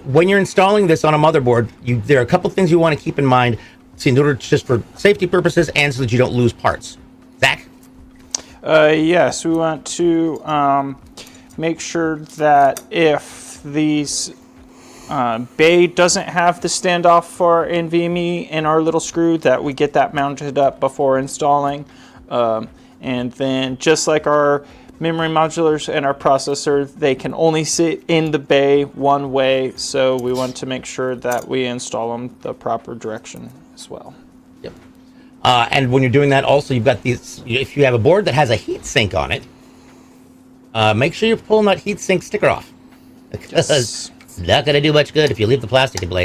when you're installing this on a motherboard, there are a couple things you want to keep in mind, in order just for safety purposes and so that you don't lose parts. Zach? Yes, we want to make sure that if these bay doesn't have the standoff for NVMe and our little screw, that we get that mounted up before installing. And then just like our memory modulars and our processor, they can only sit in the bay one way, so we want to make sure that we install them the proper direction as well. Yep. And when you're doing that, also you've got these. If you have a board that has a heat sink on it, make sure you're pulling that heat sink sticker off, because it's not going to do much good if you leave the plastic in place.